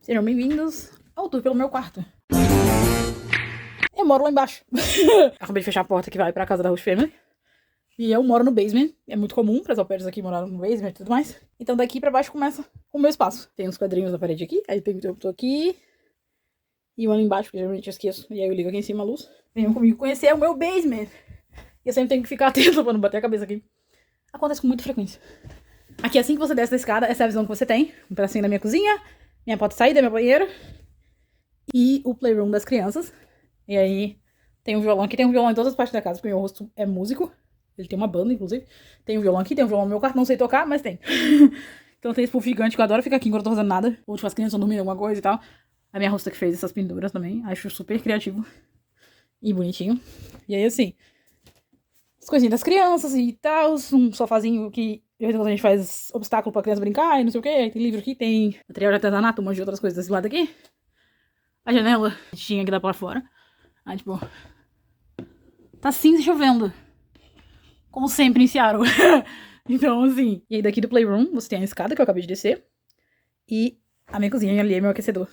Sejam bem-vindos ao tour pelo meu quarto. Eu moro lá embaixo. Acabei de fechar a porta que vai pra casa da Host Family. E eu moro no basement. É muito comum para as au pairs aqui morar no basement e tudo mais. Então daqui pra baixo começa o meu espaço. Tem uns quadrinhos na parede aqui. Aí eu tô aqui. E um ali embaixo, porque geralmente eu esqueço. E aí eu ligo aqui em cima a luz. Venham comigo conhecer o meu basement. E eu sempre tenho que ficar atento pra não bater a cabeça aqui. Acontece com muita frequência. Aqui, assim que você desce da escada, essa é a visão que você tem. Um pedacinho da minha cozinha, minha porta de saída, meu banheiro. E o playroom das crianças. E aí tem um violão aqui. Tem um violão em todas as partes da casa, porque meu rosto é músico. Ele tem uma banda, inclusive. Tem um violão aqui, tem um violão no meu quarto. Não sei tocar, mas tem. Então tem esse puff gigante que eu adoro ficar aqui enquanto eu tô fazendo nada. Ou tipo, as crianças estão dormindo alguma coisa e tal. A minha hosta que fez essas pinturas também. Acho super criativo. E bonitinho. E aí, assim, as coisinhas das crianças e tal. Um sofazinho que de vez em quando a gente faz obstáculo pra criança brincar e não sei o que. Aí tem livro aqui, tem material de artesanato, um monte de outras coisas desse lado aqui. A janela tinha que dar pra fora. Aí, tipo, tá cinza e chovendo. Como sempre em Seattle. Então, assim. E aí daqui do playroom, você tem a escada que eu acabei de descer. E a minha cozinha ali é meu aquecedor.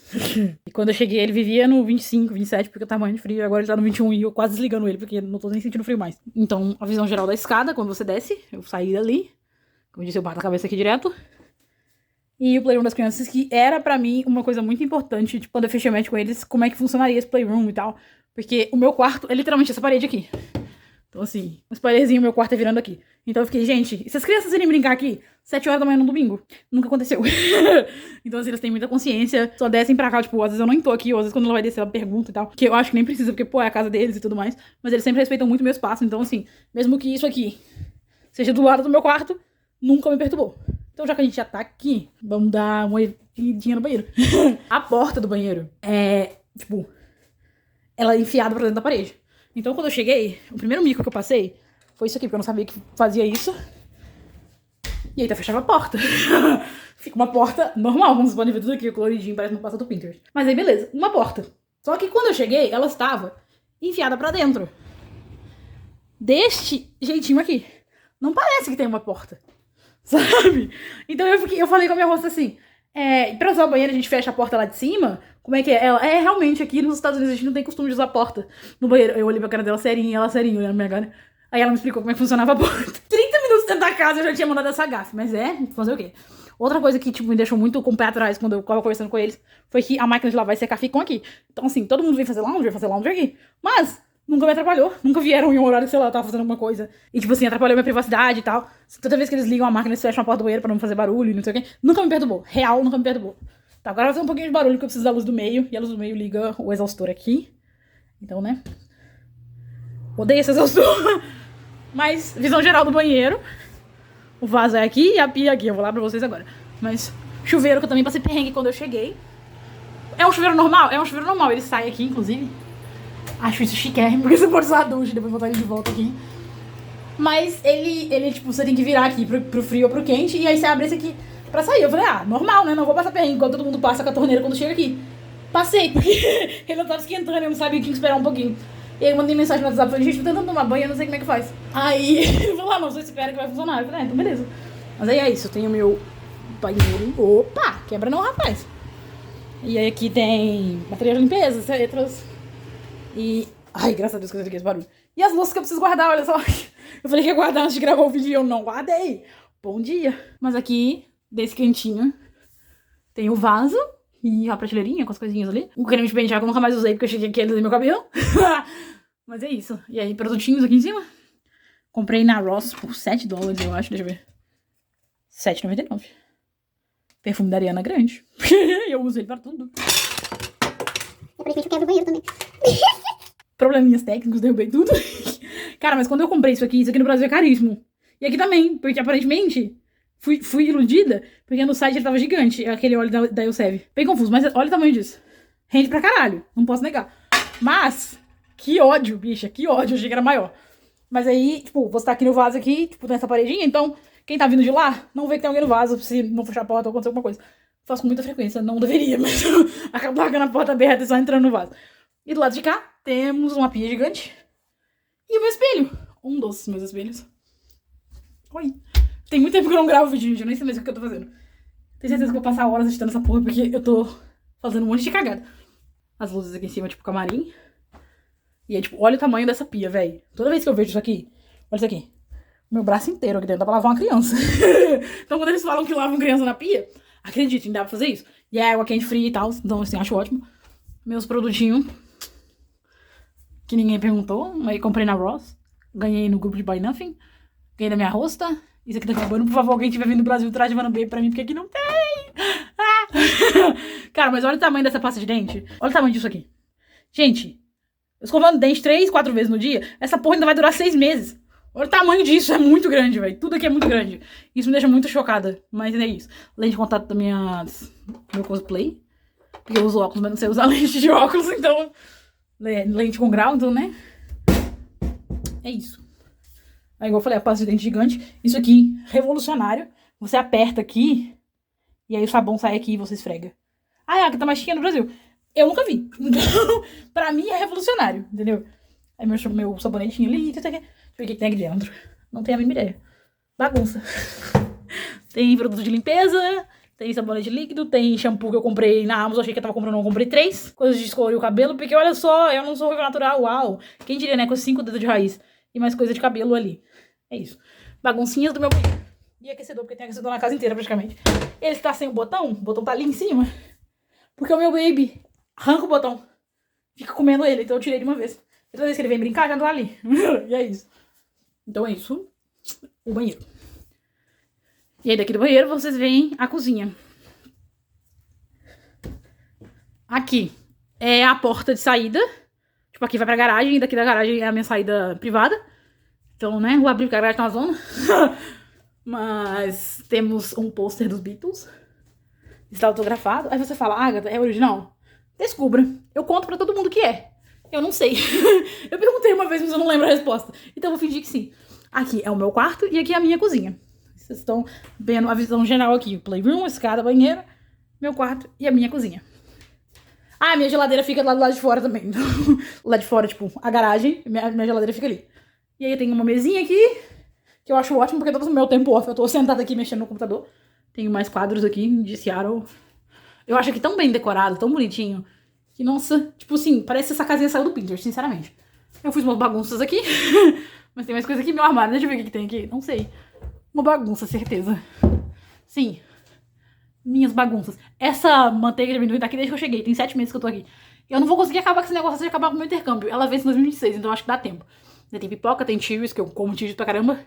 E quando eu cheguei, ele vivia no 25, 27, porque eu tava morrendo de frio. Agora ele tá no 21 e eu quase desligando ele, porque não tô nem sentindo frio mais. Então, a visão geral da escada, quando você desce, eu saí dali. Como eu disse, eu bato a cabeça aqui direto. E o playroom das crianças, que era pra mim uma coisa muito importante, tipo, quando eu fechei match com eles, como é que funcionaria esse playroom e tal. Porque o meu quarto é literalmente essa parede aqui. Então, assim, um spoilerzinho, meu quarto é virando aqui. Então eu fiquei, gente, e se as crianças irem brincar aqui 7 horas da manhã no domingo? Nunca aconteceu. Então, assim, eles têm muita consciência. Só descem pra cá, tipo, às vezes eu não tô aqui, ou às vezes quando ela vai descer, ela pergunta e tal. Que eu acho que nem precisa, porque, pô, é a casa deles e tudo mais. Mas eles sempre respeitam muito o meu espaço. Então, assim, mesmo que isso aqui seja do lado do meu quarto, nunca me perturbou. Então, já que a gente já tá aqui, vamos dar uma idinha no banheiro. A porta do banheiro é, tipo, ela é enfiada pra dentro da parede. Então, quando eu cheguei, o primeiro mico que eu passei foi isso aqui, porque eu não sabia que fazia isso. E aí, fechava a porta. Fica uma porta normal, como vocês podem ver tudo aqui, coloridinho, parece uma pasta do Pinterest. Mas aí, beleza, uma porta. Só que quando eu cheguei, ela estava enfiada pra dentro. Deste jeitinho aqui. Não parece que tem uma porta. Sabe? Então eu falei com a minha moça assim, pra usar o banheiro a gente fecha a porta lá de cima? Como é que é? Ela, realmente, aqui nos Estados Unidos a gente não tem costume de usar a porta no banheiro. Eu olhei pra cara dela serinha, ela serinha, olhando na minha cara. Aí ela me explicou como é que funcionava a porta. 30 minutos dentro da casa eu já tinha mandado essa gafe, mas fazer o quê? Outra coisa que, tipo, me deixou muito com o pé atrás quando eu tava conversando com eles foi que a máquina de lavar e secar ficam aqui. Então, assim, todo mundo vem fazer laundry aqui. Mas nunca me atrapalhou. Nunca vieram em um horário que, sei lá, eu tava fazendo alguma coisa. E, tipo assim, atrapalhou minha privacidade e tal. Toda vez que eles ligam a máquina, eles fecham a porta do banheiro pra não fazer barulho e não sei o quê. Nunca me perturbou. Real, nunca me perturbou. Tá, agora vai fazer um pouquinho de barulho, porque eu preciso da luz do meio. E a luz do meio liga o exaustor aqui. Então, né? Odeio esse exaustor. Mas, visão geral do banheiro. O vaso é aqui e a pia aqui. Eu vou lá pra vocês agora. Mas, chuveiro, que eu também passei perrengue quando eu cheguei. É um chuveiro normal? É um chuveiro normal. Ele sai aqui, inclusive. Acho isso chiquérrimo, porque você pode usar a ducha e depois botar ele de volta aqui. Mas ele tipo, você tem que virar aqui pro frio ou pro quente. E aí você abre esse aqui pra sair. Eu falei, normal, né? Não vou passar perrengue igual todo mundo passa com a torneira quando chega aqui. Passei, porque ele não tava esquentando, eu não sabia, tinha que esperar um pouquinho. E aí eu mandei mensagem no WhatsApp, falei, gente, tô tentando tomar banho, eu não sei como é que faz. Aí ele falou, não, você espera que vai funcionar. Eu falei, então beleza. Mas aí é isso, eu tenho meu banheiro. Opa, quebra não, rapaz. E aí aqui tem material de limpeza, letras. E, ai, graças a Deus que eu fiquei esse barulho. E as louças que eu preciso guardar, olha só. Eu falei que ia guardar antes de gravar o vídeo e eu não guardei. Bom dia. Mas aqui, desse cantinho, tem o vaso. E a prateleirinha com as coisinhas ali. O creme de pentear que eu nunca mais usei, porque eu cheguei aqui e ele meu cabelo. Mas é isso. E aí, produtinhos aqui em cima. Comprei na Ross por $7, eu acho. Deixa eu ver. R$7,99. Perfume da Ariana Grande. Eu uso ele pra tudo. Aparentemente eu quebro o banheiro também. Probleminhas técnicos, derrubei tudo. Cara, mas quando eu comprei isso aqui no Brasil é caríssimo. E aqui também, porque aparentemente... Fui iludida, porque no site ele tava gigante, aquele óleo da Elseve. Bem confuso, mas olha o tamanho disso. Rende pra caralho, não posso negar. Mas, que ódio, bicha, que ódio, eu achei que era maior. Mas aí, tipo, você tá aqui no vaso aqui, tipo, nessa paredinha, então, quem tá vindo de lá, não vê que tem alguém no vaso, se não fechar a porta ou acontecer alguma coisa. Faço com muita frequência, não deveria, mas acabo largando a porta aberta e só entrando no vaso. E do lado de cá, temos uma pia gigante. E o meu espelho. Um dos meus espelhos. Oi. Tem muito tempo que eu não gravo vídeo, gente. Eu nem sei mais o que eu tô fazendo. Tenho certeza que eu vou passar horas editando essa porra, porque eu tô fazendo um monte de cagada. As luzes aqui em cima, tipo, camarim. E aí, tipo, olha o tamanho dessa pia, velho. Toda vez que eu vejo isso aqui, olha isso aqui. Meu braço inteiro aqui dentro, dá pra lavar uma criança. Então, quando eles falam que lavam criança na pia, acreditem, dá pra fazer isso. E é água quente fria e tal, então, assim, acho ótimo. Meus produtinhos, que ninguém perguntou, aí comprei na Ross. Ganhei no grupo de Buy Nothing. Ganhei da minha rosta. Isso aqui tá acabando. Por favor, quem tiver vindo do Brasil, traz de Vanambe pra mim, porque aqui não tem. Ah! Cara, mas olha o tamanho dessa pasta de dente. Olha o tamanho disso aqui. Gente, escovando dente 3, 4 vezes no dia, essa porra ainda vai durar 6 meses. Olha o tamanho disso, é muito grande, velho. Tudo aqui é muito grande. Isso me deixa muito chocada, mas é isso. Lente de contato do meu cosplay. Porque eu uso óculos, mas não sei usar lente de óculos, então... Lente com grau, então, né? É isso. Aí, igual eu falei, a pasta de dente gigante. Isso aqui, revolucionário. Você aperta aqui, e aí o sabão sai aqui e você esfrega. Ah, é a que tá mais chique no Brasil. Eu nunca vi. Então, pra mim é revolucionário, entendeu? Aí meu sabonetinho ali, deixa eu ver o que tem aqui dentro. Não tenho a mínima ideia. Bagunça. Tem produto de limpeza, tem sabonete líquido, tem shampoo que eu comprei na Amazon, achei que eu tava comprando, não, eu comprei 3. Coisas de escolorir o cabelo, porque olha só, eu não sou ruiva natural, uau. Quem diria, né, com 5 dedos de raiz e mais coisa de cabelo ali. É isso. Baguncinhas do meu banheiro. E aquecedor, porque tem aquecedor na casa inteira praticamente. Ele está sem o botão tá ali em cima, porque o meu baby arranca o botão, fica comendo ele, então eu tirei de uma vez. Toda vez que ele vem brincar, já tá ali. E é isso. Então é isso. O banheiro. E aí daqui do banheiro vocês veem a cozinha. Aqui é a porta de saída. Tipo, aqui vai pra garagem. E daqui da garagem é a minha saída privada. Então, né, vou abrir porque a garagem tá na zona. Mas temos um pôster dos Beatles. Está autografado. Aí você fala, Agatha, é original? Descubra. Eu conto pra todo mundo que é. Eu não sei. Eu perguntei uma vez, mas eu não lembro a resposta. Então eu vou fingir que sim. Aqui é o meu quarto e aqui é a minha cozinha. Vocês estão vendo a visão geral aqui. O playroom, escada, banheiro, meu quarto e a minha cozinha. Ah, minha geladeira fica lá do lado de fora também. Então, lá de fora, tipo, a garagem, minha geladeira fica ali. E aí tem uma mesinha aqui, que eu acho ótimo, porque todo o meu tempo off eu tô sentada aqui mexendo no computador. Tenho mais quadros aqui de Seattle. Eu acho aqui tão bem decorado, tão bonitinho. Que, nossa, tipo assim, parece que essa casinha saiu do Pinterest, sinceramente. Eu fiz umas bagunças aqui, mas tem mais coisa aqui no meu armário. Deixa eu ver o que tem aqui. Não sei. Uma bagunça, certeza. Sim. Minhas bagunças. Essa manteiga de amendoim tá aqui desde que eu cheguei. Tem 7 meses que eu tô aqui. Eu não vou conseguir acabar com esse negócio de acabar com o meu intercâmbio. Ela vence em 2026, então acho que dá tempo. Tem pipoca, tem cheers, que eu como cheers pra caramba.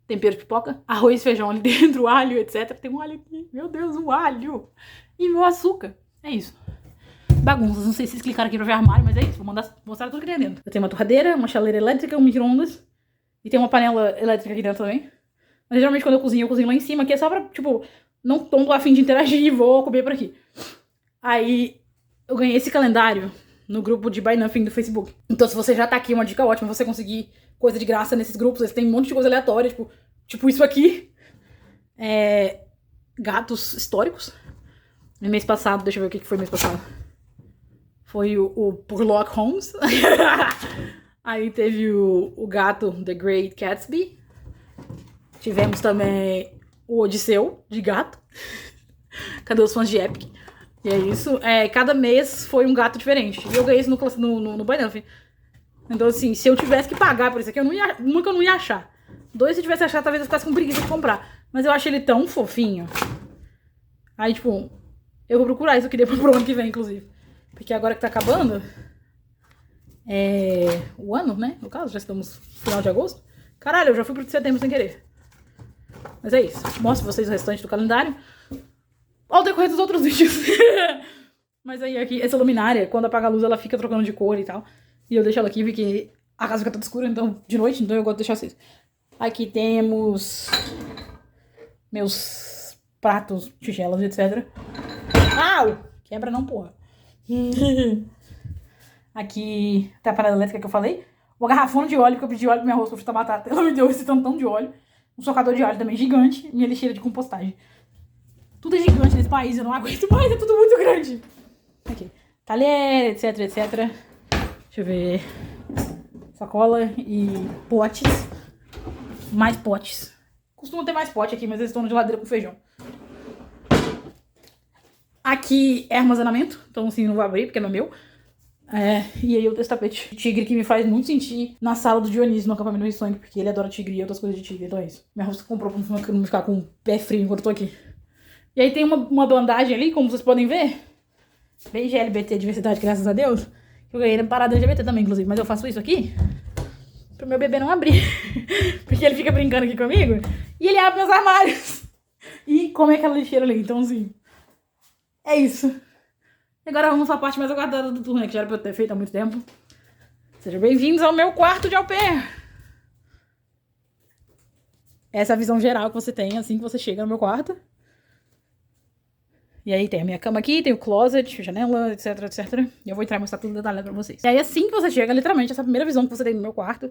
Tempero de pipoca. Arroz, feijão ali dentro, alho, etc. Tem um alho aqui. Meu Deus, um alho. E meu açúcar. É isso. Bagunças, não sei se vocês clicaram aqui pra ver armário, mas é isso, vou mostrar tudo que tem dentro. Eu tenho uma torradeira, uma chaleira elétrica, um micro-ondas e tem uma panela elétrica aqui dentro também. Mas geralmente quando eu cozinho lá em cima, aqui é só pra, tipo, não tô a fim de interagir e vou comer por aqui. Aí eu ganhei esse calendário no grupo de Buy Nothing do Facebook. Então se você já tá aqui, uma dica ótima, você conseguir coisa de graça nesses grupos, eles têm um monte de coisa aleatória, tipo isso aqui. Gatos históricos. No mês passado, deixa eu ver o que foi mês passado. Foi o Sherlock Holmes. Aí teve o gato The Great Gatsby. Tivemos também o Odisseu de gato. Cadê os fãs de Epic? E é isso. Cada mês foi um gato diferente. E eu ganhei isso no Buy Nothing. Então, assim, se eu tivesse que pagar por isso aqui, nunca eu não ia achar. 2, se eu tivesse achado, talvez eu ficasse com preguiça de comprar. Mas eu achei ele tão fofinho. Aí, tipo, eu vou procurar isso aqui depois pro ano que vem, inclusive. Porque agora que tá acabando o ano, né? No caso, já estamos no final de agosto. Caralho, eu já fui pro setembro sem querer. Mas é isso. Mostro pra vocês o restante do calendário ao decorrer dos outros vídeos. Mas aí aqui, essa luminária, quando apaga a luz, ela fica trocando de cor e tal. E eu deixo ela aqui porque a casa fica toda escura, então, de noite, então eu gosto de deixar assim. Aqui temos meus pratos, tigelas, etc. Au! Quebra não, porra. Aqui tá a parada elétrica que eu falei. Uma garrafona de óleo, porque eu pedi óleo pro meu arroz pra fritar batata. Ela me deu esse tantão de óleo. Um socador de óleo também gigante. Minha lixeira de compostagem. Tudo é gigante nesse país, eu não aguento mais, é tudo muito grande. Aqui. Talher, etc, etc. Deixa eu ver. Sacola e potes. Mais potes. Costuma ter mais pote aqui, mas eles estão na geladeira com feijão. Aqui é armazenamento, então assim, não vou abrir porque não é meu. E aí eu tenho esse tapete de tigre que me faz muito sentir na sala do Dionísio, no acampamento do Rio Sangue, porque ele adora tigre e outras coisas de tigre, então é isso. Minha rosto comprou pra não ficar com o pé frio enquanto eu tô aqui. E aí tem uma bandagem ali, como vocês podem ver, bem GLBT, diversidade, graças a Deus, que eu ganhei na parada LGBT também, inclusive, mas eu faço isso aqui pro meu bebê não abrir, porque ele fica brincando aqui comigo e ele abre meus armários e come aquela lixeira ali, então assim, é isso. Agora vamos pra parte mais aguardada do tour, né? Que já era pra eu ter feito há muito tempo. Sejam bem-vindos ao meu quarto de au pair. Essa é a visão geral que você tem assim que você chega no meu quarto. E aí tem a minha cama aqui, tem o closet, a janela, etc, etc. E eu vou entrar e mostrar tudo detalhado pra vocês. E aí assim que você chega, literalmente, essa é a primeira visão que você tem no meu quarto.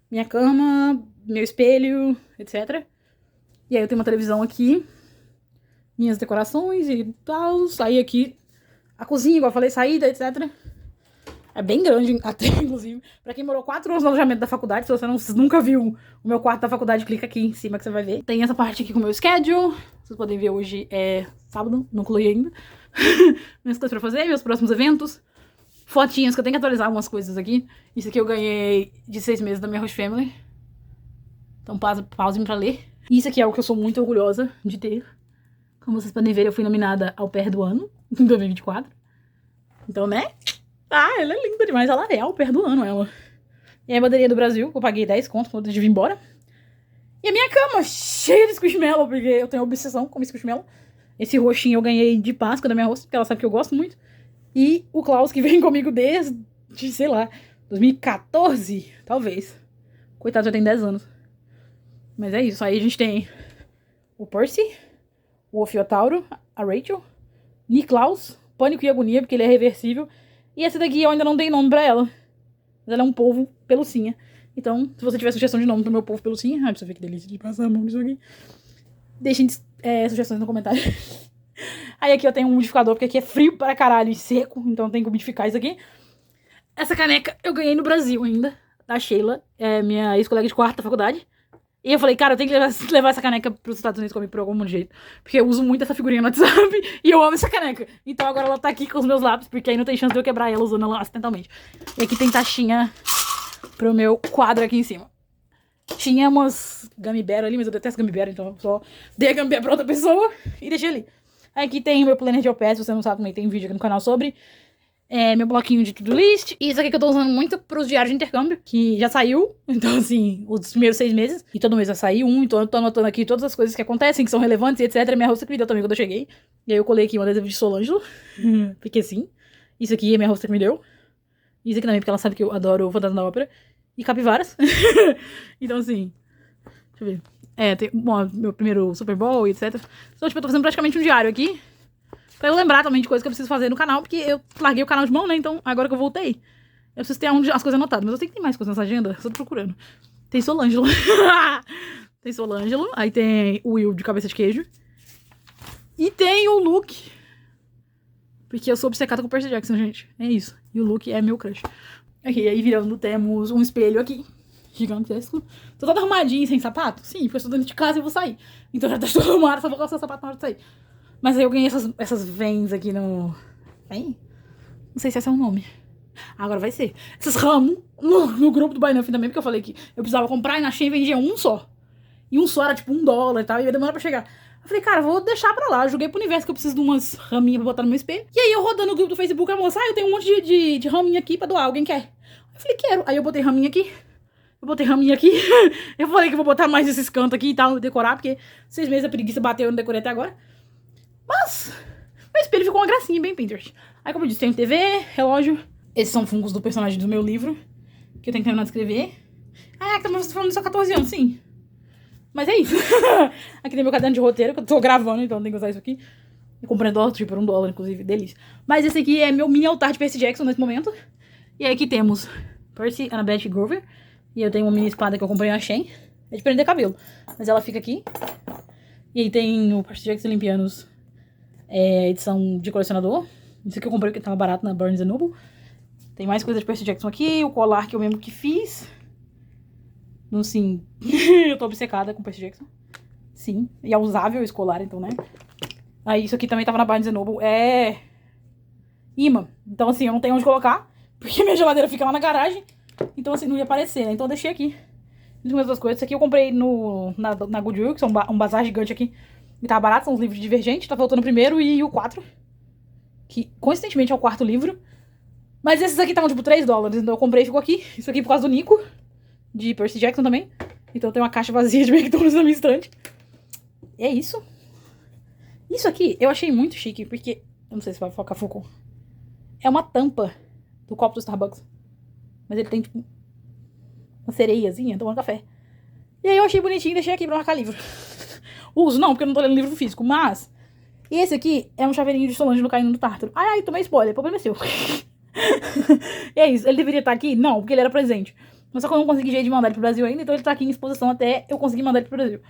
Minha cama, meu espelho, etc. E aí eu tenho uma televisão aqui. Minhas decorações e tal. Aí aqui a cozinha, igual eu falei, saída, etc. É bem grande, até, inclusive. Pra quem morou 4 anos no alojamento da faculdade, se você nunca viu o meu quarto da faculdade, clica aqui em cima que você vai ver. Tem essa parte aqui com o meu schedule. Vocês podem ver hoje é sábado, não incluí ainda. Minhas coisas pra fazer, meus próximos eventos. Fotinhas, que eu tenho que atualizar algumas coisas aqui. Isso aqui eu ganhei de 6 meses da minha host family. Então pausem pra ler. Isso aqui é algo que eu sou muito orgulhosa de ter. Como vocês podem ver, eu fui nominada ao pair do ano, em 2024. Então, né? Ela é linda demais. Ela é ao pair do ano, ela. E a bandeirinha do Brasil, que eu paguei 10 contos quando eu tive embora. E a minha cama, cheia de squishmallow, porque eu tenho obsessão com squishmallow. Esse roxinho eu ganhei de Páscoa da minha host, porque ela sabe que eu gosto muito. E o Klaus, que vem comigo desde, sei lá, 2014, talvez. Coitado, já tem 10 anos. Mas é isso. Aí a gente tem o Percy, o Ofiotauro, a Rachel, Niklaus, Pânico e Agonia, porque ele é reversível. E essa daqui eu ainda não dei nome pra ela. Mas ela é um polvo pelucinha. Então, se você tiver sugestão de nome pro meu polvo pelucinha... Ai, pra você ver que delícia de passar a mão nisso aqui. Deixem sugestões no comentário. Aí aqui eu tenho um umidificador, porque aqui é frio pra caralho e seco. Então eu tenho que umidificar isso aqui. Essa caneca eu ganhei no Brasil ainda, da Sheila. É minha ex-colega de quarto da faculdade. E eu falei, cara, eu tenho que levar essa caneca pros Estados Unidos comigo por algum jeito. Porque eu uso muito essa figurinha no WhatsApp e eu amo essa caneca. Então agora ela tá aqui com os meus lápis, porque aí não tem chance de eu quebrar ela usando ela acidentalmente. E aqui tem taxinha pro meu quadro aqui em cima. Tinha umas gummy bear ali, mas eu detesto gummy bear, então eu só dei a gummy bear pra outra pessoa e deixei ali. Aqui tem o meu planner de au pair, se você não sabe, também tem vídeo aqui no canal sobre. Meu bloquinho de to-do list. E isso aqui que eu tô usando muito pros diários de intercâmbio, que já saiu. Então, assim, os primeiros 6 meses. E todo mês vai sair um. Então eu tô anotando aqui todas as coisas que acontecem, que são relevantes e etc. Minha host que me deu também quando eu cheguei. E aí eu colei aqui um adesivo de Solângelo. Porque sim. Isso aqui é minha host que me deu. Isso aqui também, porque ela sabe que eu adoro o Fantasma da Ópera. E capivaras. Então, assim... Deixa eu ver. Tem meu primeiro Super Bowl e etc. Então, tipo, eu tô fazendo praticamente um diário aqui. Pra eu lembrar também de coisas que eu preciso fazer no canal, porque eu larguei o canal de mão, né? Então, agora que eu voltei, eu preciso ter as coisas anotadas. Mas eu sei que tem mais coisas nessa agenda, só tô procurando. Tem Solângelo. Tem Solângelo. Aí tem o Will de cabeça de queijo. E tem o Luke. Porque eu sou obcecada com o Percy Jackson, gente. É isso. E o Luke é meu crush. Aqui, aí virando, temos um espelho aqui. Gigantesco. Tô toda arrumadinha sem sapato? Sim, porque eu estou dentro de casa e vou sair. Então já tá tudo arrumado, só vou calçar o sapato na hora de sair. Mas aí eu ganhei essas vens aqui no... Vem? Não sei se esse é o nome. Agora vai ser. Esses ramos no grupo do Buy Nothing também, porque eu falei que eu precisava comprar e na Shein vendia um só. E um só era tipo $1 e tal, e ia demorar pra chegar. Eu falei, cara, vou deixar pra lá. Eu joguei pro universo que eu preciso de umas raminhas pra botar no meu espelho. E aí eu rodando no grupo do Facebook, a moça, eu tenho um monte de raminha aqui pra doar, alguém quer? Eu falei, quero. Aí eu botei raminha aqui. Eu falei que eu vou botar mais esses cantos aqui e tal, decorar, porque 6 meses a preguiça bateu, eu não decorei até agora. Mas o espelho ficou uma gracinha, bem Pinterest. Aí, como eu disse, tem TV, relógio. Esses são fungos do personagem do meu livro, que eu tenho que terminar de escrever. Mas você tá falando disso há 14 anos, sim. Mas é isso. Aqui tem meu caderno de roteiro, que eu tô gravando, então eu tenho que usar isso aqui. Eu comprei dólar, por $1, inclusive, delícia. Mas esse aqui é meu mini altar de Percy Jackson nesse momento. E aí aqui temos Percy, Annabeth Grover. E eu tenho uma mini espada que eu comprei na Shein. É de prender cabelo, mas ela fica aqui. E aí tem o Percy Jackson Olympianos, edição de colecionador. Isso aqui eu comprei porque tava barato na Barnes & Noble. Tem mais coisa de Percy Jackson aqui. O colar que eu mesmo que fiz. Então, eu tô obcecada com Percy Jackson. Sim. E é usável esse colar, então, né? Aí isso aqui também tava na Barnes Noble. É imã. Então, assim, eu não tenho onde colocar, porque minha geladeira fica lá na garagem. Então, assim, não ia aparecer, né? Então eu deixei aqui. As duas coisas. Isso aqui eu comprei na Goodwill, que é um bazar gigante aqui. E tava barato, são os livros de Divergente. Tá faltando o primeiro e o 4. Que, coincidentemente, é o quarto livro. Mas esses aqui estavam, tipo, $3. Então eu comprei e ficou aqui. Isso aqui por causa do Nico. De Percy Jackson também. Então tem uma caixa vazia de McDonald's na minha estante. E é isso. Isso aqui eu achei muito chique, porque... Eu não sei se vai focar foco. É uma tampa do copo do Starbucks. Mas ele tem, tipo, uma sereiazinha tomando café. E aí eu achei bonitinho e deixei aqui pra marcar livro. Uso não, porque eu não tô lendo livro físico, mas... esse aqui é um chaveirinho de Solange no Caindo do Tártaro. Ai, tomei spoiler, o problema é seu. E é isso, ele deveria estar aqui? Não, porque ele era presente. Mas só que eu não consegui jeito de mandar ele pro Brasil ainda, então ele tá aqui em exposição até eu conseguir mandar ele pro Brasil.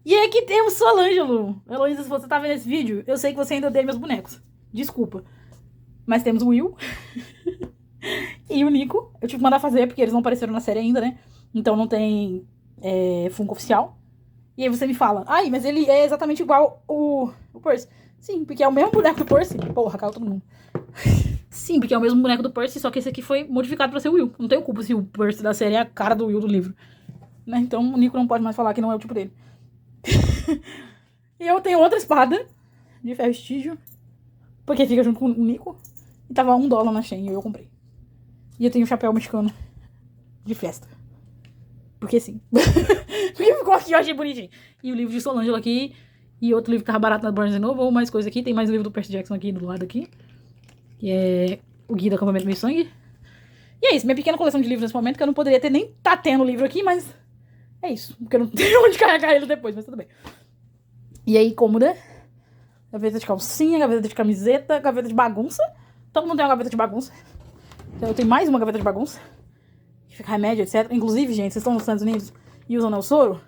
E aqui temos Solângelo. Heloísa, se você tá vendo esse vídeo, eu sei que você ainda odeia meus bonecos. Desculpa. Mas temos o Will e o Nico. Eu tive que mandar fazer, porque eles não apareceram na série ainda, né? Então não tem Funko oficial. E aí você me fala, ai, mas ele é exatamente igual o Percy. Sim, porque é o mesmo boneco do Percy. Porra, caiu todo mundo. Sim, porque é o mesmo boneco do Percy, só que esse aqui foi modificado pra ser o Will. Não tenho culpa se o Percy da série é a cara do Will do livro. Né? Então o Nico não pode mais falar que não é o tipo dele. E eu tenho outra espada de ferro estígio, porque fica junto com o Nico. E tava $1 na Shein e eu comprei. E eu tenho um chapéu mexicano de festa. Porque sim. Porque ficou aqui, eu achei bonitinho. E o livro de Solângela aqui. E outro livro que tava barato na Barnes Noble. Ou mais coisa aqui. Tem mais o livro do Percy Jackson aqui do lado aqui. Que é o Guia do Acampamento Meio Sangue. E é isso. Minha pequena coleção de livros nesse momento. Que eu não poderia ter nem tá tendo livro aqui. Mas é isso. Porque eu não tenho onde carregar ele depois. Mas tudo bem. E aí, cômoda. Gaveta de calcinha. Gaveta de camiseta. Gaveta de bagunça. Todo mundo tem uma gaveta de bagunça. Então eu tenho mais uma gaveta de bagunça. Que fica remédio, etc. Inclusive, gente, vocês estão nos Estados Unidos e usam Nelsoro?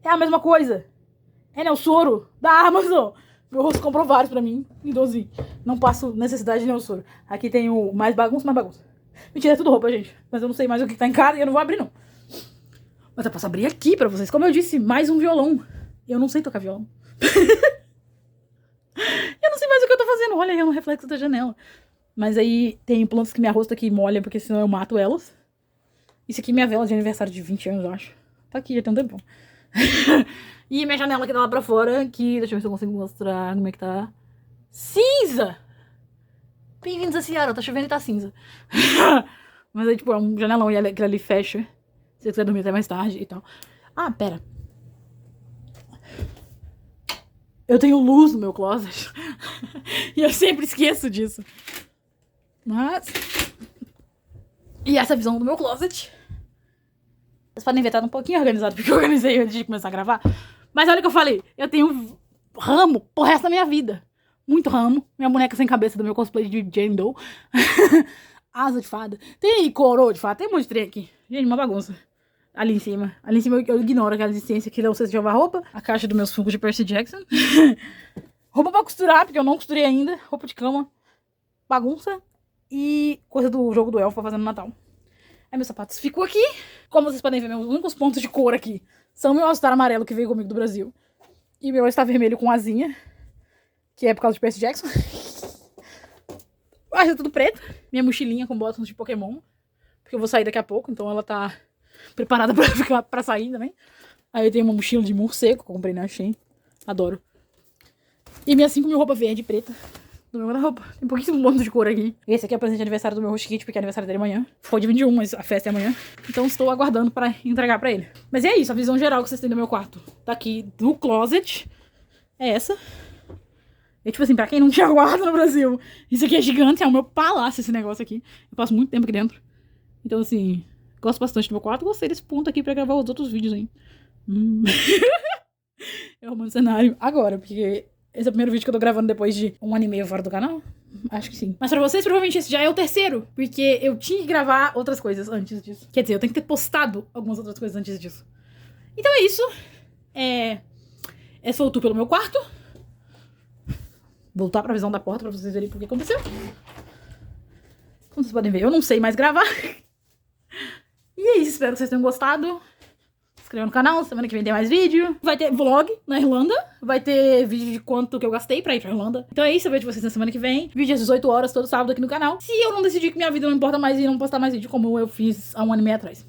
É a mesma coisa. É Nelsoro da Amazon. Meu rosto comprou vários pra mim. Então, assim, não passo necessidade de Nelsoro. Aqui tem o mais bagunça, mais bagunça. Mentira, é tudo roupa, gente. Mas eu não sei mais o que tá em casa e eu não vou abrir, não. Mas eu posso abrir aqui pra vocês. Como eu disse, mais um violão. Eu não sei tocar violão. Eu não sei mais o que eu tô fazendo. Olha aí, é um reflexo da janela. Mas aí tem plantas que minha rosto aqui molha, porque senão eu mato elas. Isso aqui é minha vela de aniversário de 20 anos, eu acho. Tá aqui, já tem um tempão. E minha janela que tá lá pra fora, que... deixa eu ver se eu consigo mostrar como é que tá. Cinza! Bem-vindos a Seattle, tá chovendo e tá cinza. Mas aí, tipo, é um janelão e aquele ali fecha. Se você quiser dormir até mais tarde e tal. Ah, pera. Eu tenho luz no meu closet. E eu sempre esqueço disso. Mas... e essa é a visão do meu closet. Vocês podem ver, tá um pouquinho organizado, porque eu organizei antes de começar a gravar. Mas olha o que eu falei. Eu tenho ramo pro resto da minha vida. Muito ramo. Minha boneca sem cabeça do meu cosplay de Jane Doe. Asa de fada. Tem coroa de fada. Tem um monte de trem aqui. Gente, uma bagunça. Ali em cima. Ali em cima eu ignoro aquela existência que não sei se jogar roupa. A caixa dos meus Funkos de Percy Jackson. Roupa pra costurar, porque eu não costurei ainda. Roupa de cama. Bagunça. E coisa do jogo do elfo pra fazer no Natal. Aí meus sapatos ficam aqui. Como vocês podem ver, meus únicos pontos de cor aqui são meu All-Star amarelo que veio comigo do Brasil. E meu All-Star vermelho com asinha. Que é por causa de Percy Jackson. Ah, tá tudo preto. Minha mochilinha com botões de Pokémon. Porque eu vou sair daqui a pouco, então ela tá preparada pra sair também. Aí eu tenho uma mochila de morcego que eu comprei na Shein. Adoro. E minhas 5 mil roupas verde e preta. Do meu guarda-roupa. Tem pouquíssimo monte de cor aqui. Esse aqui é o presente de aniversário do meu Hoshikit, porque é aniversário dele amanhã. Foi de 21, mas a festa é amanhã. Então estou aguardando pra entregar pra ele. Mas é isso, a visão geral que vocês têm do meu quarto. Tá aqui do closet. É essa. E tipo assim, pra quem não tinha guarda no Brasil, isso aqui é gigante, é o meu palácio esse negócio aqui. Eu passo muito tempo aqui dentro. Então assim, gosto bastante do meu quarto. Gostei desse ponto aqui pra gravar os outros vídeos, hein. Eu arrumando cenário agora, porque... esse é o primeiro vídeo que eu tô gravando depois de 1 ano e meio fora do canal. Acho que sim. Mas pra vocês, provavelmente esse já é o terceiro. Porque eu tinha que gravar outras coisas antes disso. Quer dizer, eu tenho que ter postado algumas outras coisas antes disso. Então é isso. Esse foi o tour pelo meu quarto. Voltar pra visão da porta pra vocês verem o que aconteceu. Como vocês podem ver, eu não sei mais gravar. E é isso, espero que vocês tenham gostado. inscrever no canal. Semana que vem tem mais vídeo. Vai ter vlog na Irlanda. Vai ter vídeo de quanto que eu gastei pra ir pra Irlanda. Então é isso, eu vejo vocês na semana que vem. Vídeo às 18 horas, todo sábado aqui no canal. Se eu não decidir que minha vida não importa mais e não postar mais vídeo como eu fiz há 1 ano e meio atrás.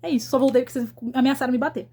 É isso, só voltei porque vocês ameaçaram me bater.